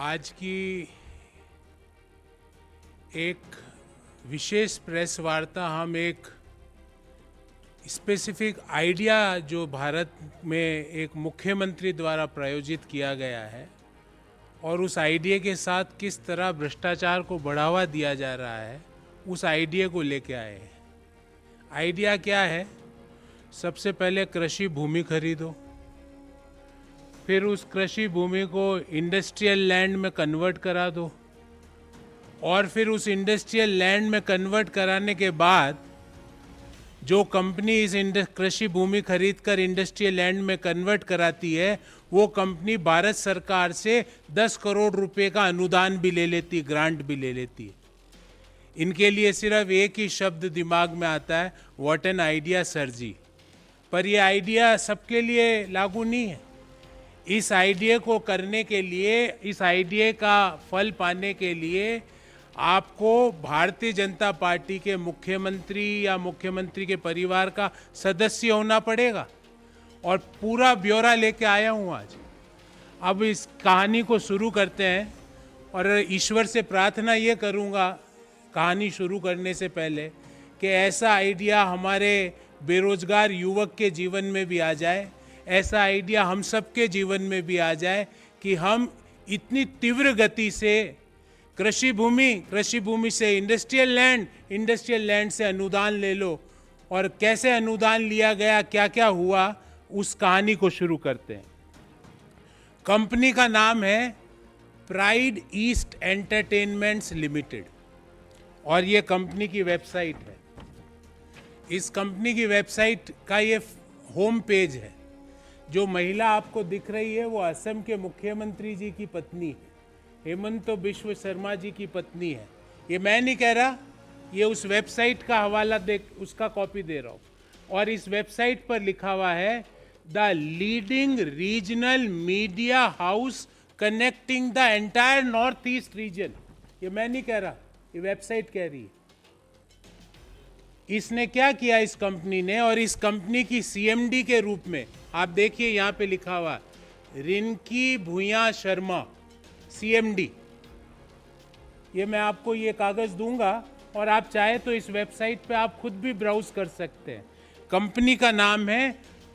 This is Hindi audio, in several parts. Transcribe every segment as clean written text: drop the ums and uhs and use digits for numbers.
आज की एक विशेष प्रेस वार्ता हम एक स्पेसिफिक आइडिया जो भारत में एक मुख्यमंत्री द्वारा प्रायोजित किया गया है और उस आइडिया के साथ किस तरह भ्रष्टाचार को बढ़ावा दिया जा रहा है, उस आइडिया को लेके आए हैं। आइडिया क्या है? सबसे पहले कृषि भूमि खरीदो, फिर उस कृषि भूमि को इंडस्ट्रियल लैंड में कन्वर्ट करा दो और फिर उस इंडस्ट्रियल लैंड में कन्वर्ट कराने के बाद जो कंपनी इस कृषि भूमि खरीदकर इंडस्ट्रियल लैंड में कन्वर्ट कराती है, वो कंपनी भारत सरकार से 10 करोड़ रुपए का अनुदान भी ले लेती है, ग्रांट भी ले लेती है। इनके लिए सिर्फ एक ही शब्द दिमाग में आता है, व्हाट एन आइडिया सर जी। पर ये आइडिया सबके लिए लागू नहीं है। इस आइडिया को करने के लिए, इस आइडिया का फल पाने के लिए आपको भारतीय जनता पार्टी के मुख्यमंत्री या मुख्यमंत्री के परिवार का सदस्य होना पड़ेगा। और पूरा ब्यौरा लेके आया हूँ आज। अब इस कहानी को शुरू करते हैं और ईश्वर से प्रार्थना ये करूँगा कहानी शुरू करने से पहले कि ऐसा आइडिया हमारे बेरोजगार युवक के जीवन में भी आ जाए, ऐसा आइडिया हम सबके जीवन में भी आ जाए कि हम इतनी तीव्र गति से कृषि भूमि से इंडस्ट्रियल लैंड से अनुदान ले लो। और कैसे अनुदान लिया गया, क्या क्या हुआ, उस कहानी को शुरू करते हैं। कंपनी का नाम है प्राइड ईस्ट एंटरटेनमेंट्स लिमिटेड और ये कंपनी की वेबसाइट है। इस कंपनी की वेबसाइट का ये होम पेज है। जो महिला आपको दिख रही है वो असम के मुख्यमंत्री जी की पत्नी है, हेमंत बिश्व शर्मा जी की पत्नी है। ये मैं नहीं कह रहा, ये उस वेबसाइट का हवाला दे, उसका कॉपी दे रहा हूँ। और इस वेबसाइट पर लिखा हुआ है the leading regional media house connecting the entire north east region. ये मैं नहीं कह रहा, ये वेबसाइट कह रही है। इसने क्या किया इस कंपनी ने, और इस कंपनी की सीएमडी के रूप में आप देखिए यहाँ पे लिखा हुआ रिंकी भूया शर्मा सीएमडी। ये मैं आपको ये कागज दूंगा और आप चाहे तो इस वेबसाइट पे आप खुद भी ब्राउज कर सकते हैं। कंपनी का नाम है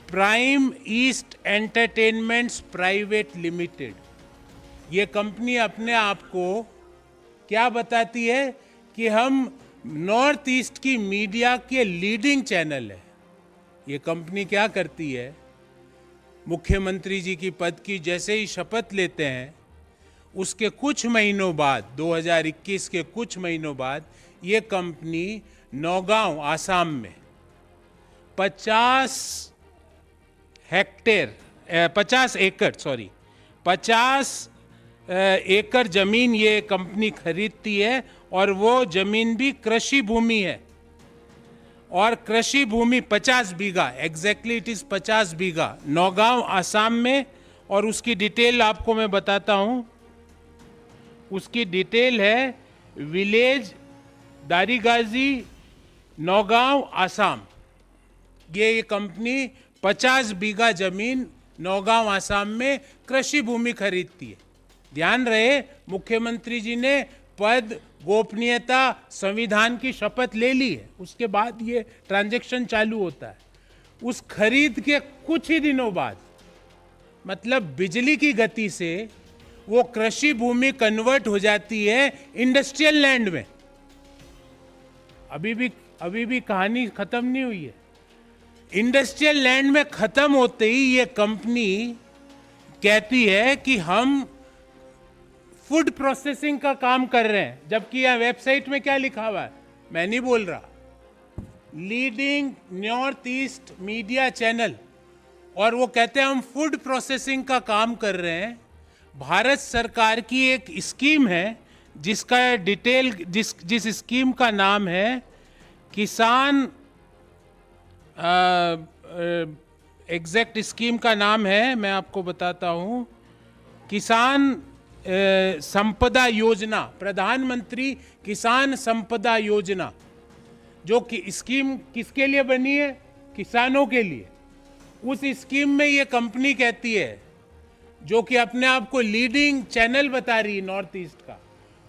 prime east entertainments private limited. ये कंपनी अपने आप को क्या बताती है कि हम नॉर्थ ईस्ट की मीडिया के लीडिंग चैनल है। ये कंपनी क्या करती है, मुख्यमंत्री जी की पद की जैसे ही शपथ लेते हैं उसके कुछ महीनों बाद, 2021 के कुछ महीनों बाद, ये कंपनी नौगांव आसाम में 50 एकड़ जमीन ये कंपनी खरीदती है और वो जमीन भी कृषि भूमि है। और कृषि भूमि 50 बीघा, एग्जैक्टली इट इज 50 बीघा, नौगांव आसाम में। और उसकी डिटेल आपको मैं बताता हूं। उसकी डिटेल है विलेज दारीगाजी, नौगांव आसाम। ये कंपनी 50 बीघा जमीन नौगांव आसाम में कृषि भूमि खरीदती है। ध्यान रहे, मुख्यमंत्री जी ने पद, गोपनीयता, संविधान की शपथ ले ली है, उसके बाद ये ट्रांजैक्शन चालू होता है। उस खरीद के कुछ ही दिनों बाद, मतलब बिजली की गति से, वो कृषि भूमि कन्वर्ट हो जाती है इंडस्ट्रियल लैंड में। अभी भी कहानी खत्म नहीं हुई है। इंडस्ट्रियल लैंड में खत्म होते ही ये कंपनी कहती है कि हम फूड प्रोसेसिंग का काम कर रहे हैं, जबकि यह वेबसाइट में क्या लिखा हुआ है मैं नहीं बोल रहा, leading north east media channel. और वो कहते हैं हम फूड प्रोसेसिंग का काम कर रहे हैं। भारत सरकार की एक स्कीम है जिसका डिटेल, जिस स्कीम का नाम है किसान, एग्जैक्ट स्कीम का नाम है, मैं आपको बताता हूं, किसान संपदा योजना, प्रधानमंत्री किसान संपदा योजना। जो कि स्कीम किसके लिए बनी है? किसानों के लिए। उस स्कीम में ये कंपनी कहती है जो कि अपने आप को लीडिंग चैनल बता रही है नॉर्थ ईस्ट का,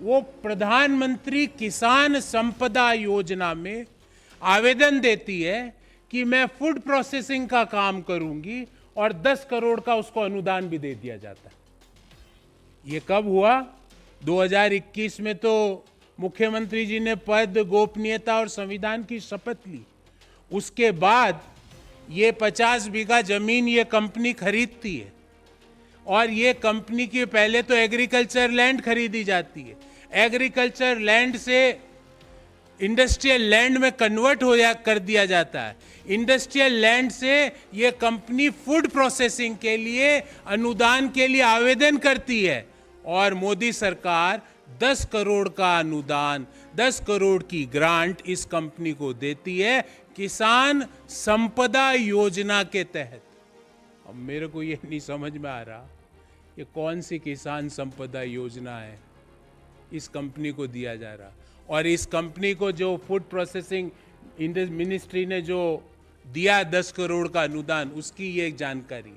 वो प्रधानमंत्री किसान संपदा योजना में आवेदन देती है कि मैं फूड प्रोसेसिंग का काम करूंगी और 10 करोड़ का उसको अनुदान भी दे दिया जाता है। ये कब हुआ? 2021 में तो मुख्यमंत्री जी ने पद, गोपनीयता और संविधान की शपथ ली। उसके बाद ये 50 बीघा जमीन ये कंपनी खरीदती है और ये कंपनी की पहले तो एग्रीकल्चर लैंड खरीदी जाती है, एग्रीकल्चर लैंड से इंडस्ट्रियल लैंड में कन्वर्ट कर दिया जाता है, इंडस्ट्रियल लैंड से ये कंपनी फूड प्रोसेसिंग के लिए अनुदान के लिए आवेदन करती है और मोदी सरकार 10 करोड़ का अनुदान, 10 करोड़ की ग्रांट इस कंपनी को देती है किसान संपदा योजना के तहत। अब मेरे को ये नहीं समझ में आ रहा ये कौन सी किसान संपदा योजना है इस कंपनी को दिया जा रहा, और इस कंपनी को जो फूड प्रोसेसिंग मिनिस्ट्री ने जो दिया 10 करोड़ का अनुदान, उसकी ये एक जानकारी है।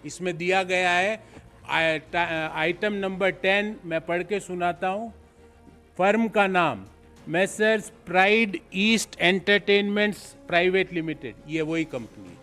इसमें दिया गया है आइटम नंबर 10, मैं पढ़ के सुनाता हूँ। फर्म का नाम Messrs pride east entertainments private limited, ये वही कंपनी है।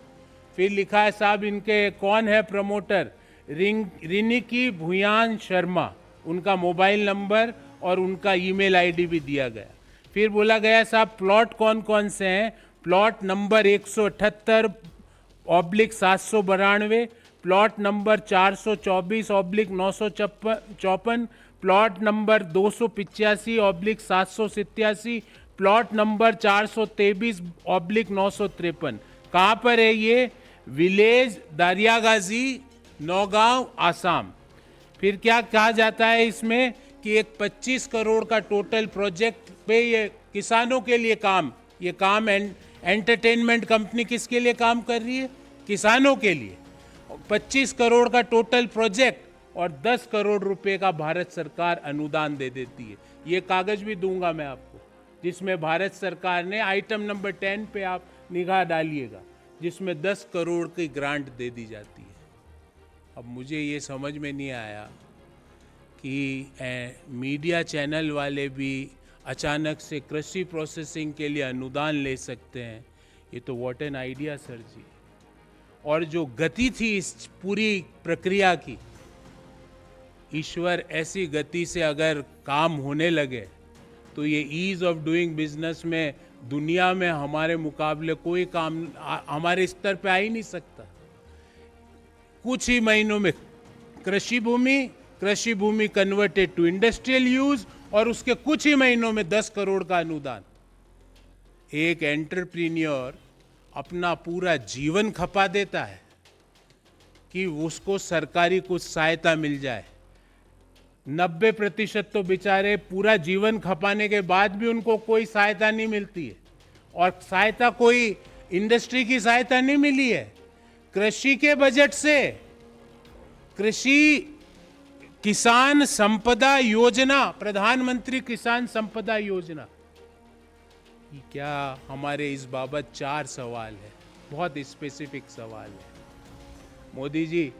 फिर लिखा है साहब इनके कौन है प्रमोटर, रिनिकी भुयान शर्मा, उनका मोबाइल नंबर और उनका ईमेल आईडी भी दिया गया। फिर बोला गया साहब प्लॉट कौन कौन से हैं, plot number 178/792, plot number 424/954, plot number 285/787, plot number 423/953। कहाँ पर है ये? विलेज दारियागाजी, नौगांव, आसाम। फिर क्या कहा जाता है इसमें कि एक 25 करोड़ का टोटल प्रोजेक्ट पे ये किसानों के लिए काम, ये काम एंटरटेनमेंट कंपनी किसके लिए काम कर रही है? किसानों के लिए। 25 करोड़ का टोटल प्रोजेक्ट और 10 करोड़ रुपए का भारत सरकार अनुदान दे देती है। ये कागज भी दूंगा मैं आपको, जिसमें भारत सरकार ने आइटम नंबर 10 पे आप निगाह डालिएगा, जिसमें 10 करोड़ की ग्रांट दे दी जाती है। अब मुझे ये समझ में नहीं आया कि मीडिया चैनल वाले भी अचानक से कृषि प्रोसेसिंग के लिए अनुदान ले सकते हैं। ये तो व्हाट एन आइडिया सर जी। और जो गति थी इस पूरी प्रक्रिया की, ईश्वर ऐसी गति से अगर काम होने लगे तो ये ईज ऑफ डूइंग बिजनेस में दुनिया में हमारे मुकाबले कोई काम हमारे स्तर पे आ ही नहीं सकता। कुछ ही महीनों में कृषि भूमि कन्वर्टेड टू इंडस्ट्रियल यूज, और उसके कुछ ही महीनों में 10 करोड़ का अनुदान। एक एंटरप्रीनियर अपना पूरा जीवन खपा देता है कि उसको सरकारी कुछ सहायता मिल जाए। 90% तो बेचारे पूरा जीवन खपाने के बाद भी उनको कोई सहायता नहीं मिलती है, और सहायता कोई इंडस्ट्री की सहायता नहीं मिली है, कृषि के बजट से। कृषि किसान संपदा योजना, प्रधानमंत्री किसान संपदा योजना, क्या हमारे इस बाबत 4 सवाल है, बहुत स्पेसिफिक सवाल है। मोदी जी,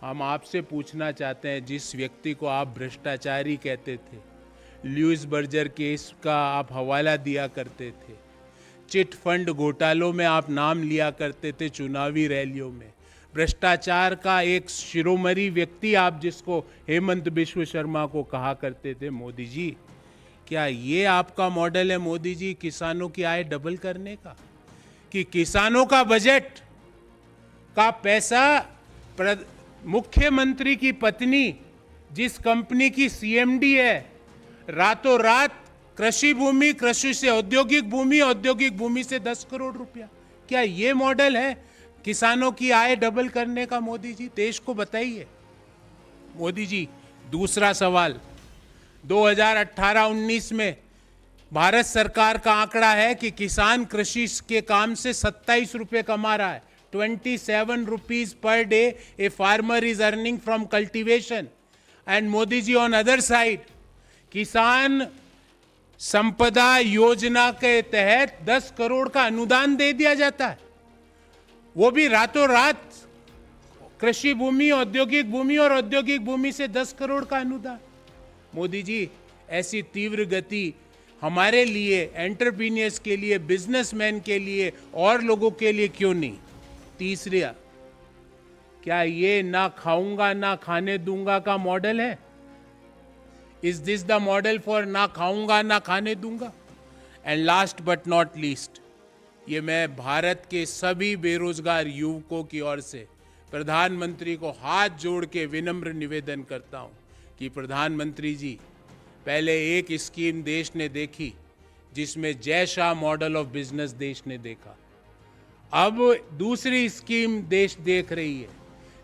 हम आपसे पूछना चाहते हैं, जिस व्यक्ति को आप भ्रष्टाचारी कहते थे, ल्यूइस बर्जर केस का आप हवाला दिया करते थे, चिट फंड घोटालों में आप नाम लिया करते थे चुनावी रैलियों में, भ्रष्टाचार का एक शिरोमणि व्यक्ति आप जिसको हेमंत बिश्व शर्मा को कहा करते थे, मोदी जी, क्या ये आपका मॉडल है मोदी जी किसानों की आय डबल करने का? कि किसानों का बजट का पैसा मुख्यमंत्री की पत्नी, जिस कंपनी की सीएमडी है, रातों रात कृषि भूमि, कृषि से औद्योगिक भूमि, औद्योगिक भूमि से 10 करोड़ रुपया, क्या ये मॉडल है किसानों की आय डबल करने का? मोदी जी, देश को बताइए। मोदी जी, दूसरा सवाल, 2018-19 में भारत सरकार का आंकड़ा है कि किसान कृषि के काम से 27 रुपये कमा रहा है। 27 rupees per day a farmer is earning from cultivation. And Modi ji, on other side, किसान संपदा योजना के तहत 10 करोड़ का अनुदान दे दिया जाता है, वो भी रातों रात कृषि भूमि, औद्योगिक भूमि और औद्योगिक भूमि से 10 करोड़ का अनुदान। मोदी जी, ऐसी तीव्र गति हमारे लिए, एंटरप्रीनियर्स के लिए, बिजनेसमैन के लिए और लोगों के लिए क्यों नहीं? तीसरा, क्या ये ना खाऊंगा ना खाने दूंगा का मॉडल है? Is this the model for ना खाऊंगा ना खाने दूंगा? And last but not least, ये मैं भारत के सभी बेरोजगार युवकों की ओर से प्रधानमंत्री को हाथ जोड़ के विनम्र निवेदन करता हूं कि प्रधानमंत्री जी, पहले एक स्कीम देश ने देखी जिसमें Jay Shah model of business देश ने देखा, अब दूसरी स्कीम देश देख रही है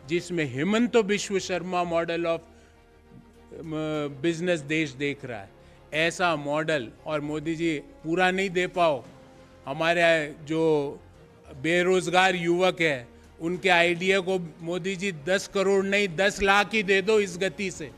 जिसमें Himanta Biswa Sharma model of business देश देख रहा है। ऐसा मॉडल, और मोदी जी पूरा नहीं दे पाओ, हमारे जो बेरोजगार युवक है उनके आइडिया को मोदी जी 10 करोड़ नहीं 10 लाख ही दे दो। इस गति से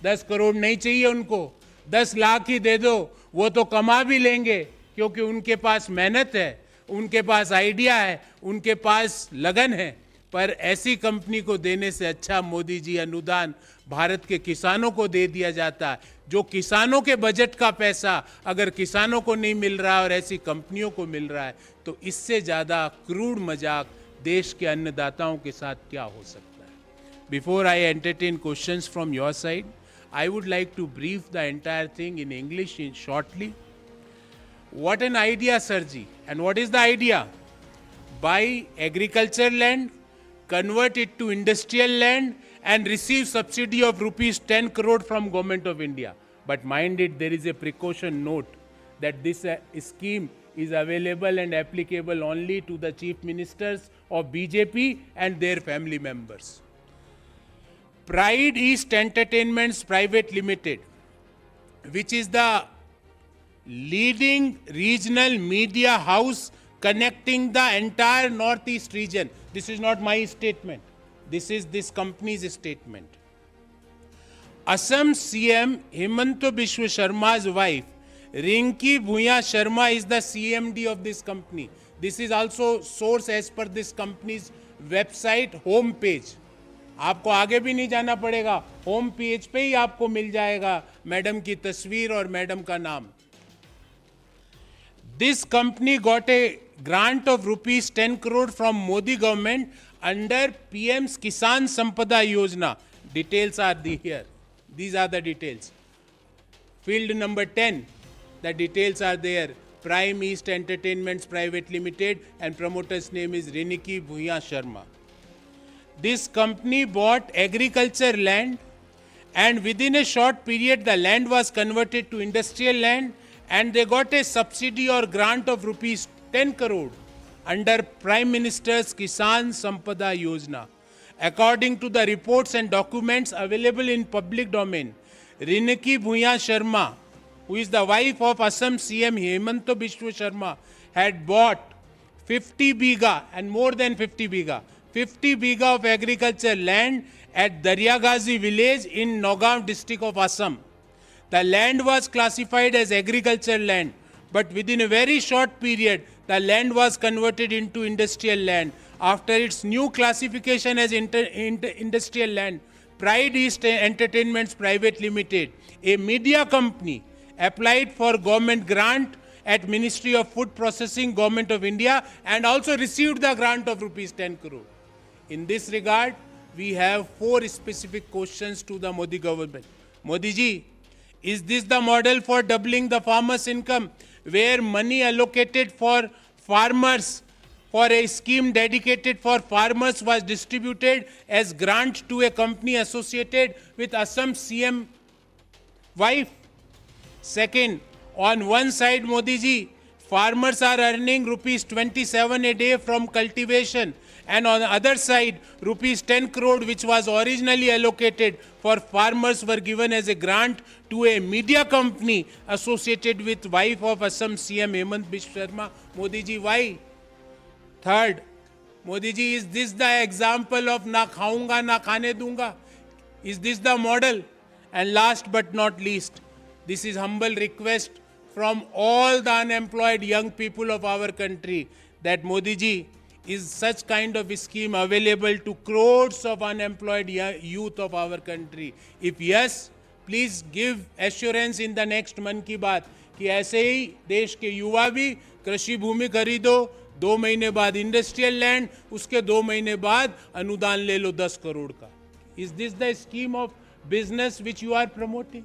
10 करोड़ नहीं चाहिए उनको, 10 लाख ही दे दो, वो तो कमा भी लेंगे क्योंकि उनके पास मेहनत है, उनके पास आइडिया है, उनके पास लगन है। पर ऐसी कंपनी को देने से अच्छा मोदी जी अनुदान भारत के किसानों को दे दिया जाता है। जो किसानों के बजट का पैसा अगर किसानों को नहीं मिल रहा और ऐसी कंपनियों को मिल रहा है, तो इससे ज़्यादा क्रूर मजाक देश के अन्नदाताओं के साथ क्या हो सकता है? Before I entertain questions from your side, I would like to brief the entire thing in English in shortly. What an idea, Sirji. And what is the idea? Buy agriculture land, convert it to industrial land and receive subsidy of rupees 10 crore from Government of India. But mind it, there is a precaution note that this scheme is available and applicable only to the chief ministers of BJP and their family members. Pride East Entertainments Private Limited, which is the leading regional media house connecting the entire Northeast region. This is not my statement. This is this company's statement. Assam CM Himanta Biswa Sharma's wife, Rinki Bhuya Sharma, is the CMD of this company. This is also source as per this company's website home page. आपको आगे भी नहीं जाना पड़ेगा, होम पेज पे ही आपको मिल जाएगा मैडम की तस्वीर और मैडम का नाम। This company got a grant of rupees 10 crore from Modi government under PM's किसान संपदा योजना. Details are here. These are the details. Field number 10, the details are there. Prime East Entertainments Private Limited and promoter's name is Rinki Bhuya Sharma. This company bought agriculture land and within a short period the land was converted to industrial land and they got a subsidy or grant of rupees 10 crore under Prime Minister's Kisan Sampada Yojana. According to the reports and documents available in public domain, Rinki Bhuya Sharma, who is the wife of Assam CM Himanta Biswa Sharma, had bought 50 biga and more than 50 biga of agriculture land at Daryagazi village in Nagaon district of Assam. The land was classified as agriculture land, but within a very short period, the land was converted into industrial land. After its new classification as industrial land, Pride East Entertainments Private Limited, a media company, applied for government grant at Ministry of Food Processing, Government of India, and also received the grant of rupees 10 crore. In this regard, we have 4 specific questions to the Modi government. Modi ji, is this the model for doubling the farmers' income, where money allocated for farmers for a scheme dedicated for farmers was distributed as grant to a company associated with Assam CM wife? Second, on one side, Modi ji, farmers are earning rupees 27 a day from cultivation, and on the other side, rupees 10 crore which was originally allocated for farmers were given as a grant to a media company associated with wife of Assam CM Hemant Biswa Sharma. Modi ji, why? Third, Modi ji, is this the example of na khaunga na khane dunga? Is this the model? And last but not least, this is humble request from all the unemployed young people of our country that Modi ji, is such kind of scheme available to crores of unemployed youth of our country? If yes, please give assurance in the next मन की बात कि ऐसे ही देश के युवा भी कृषि भूमि खरीदो, 2 महीने बाद इंडस्ट्रियल लैंड, उसके 2 महीने बाद अनुदान ले लो 10 करोड़ का. Is this the scheme of business which you are promoting?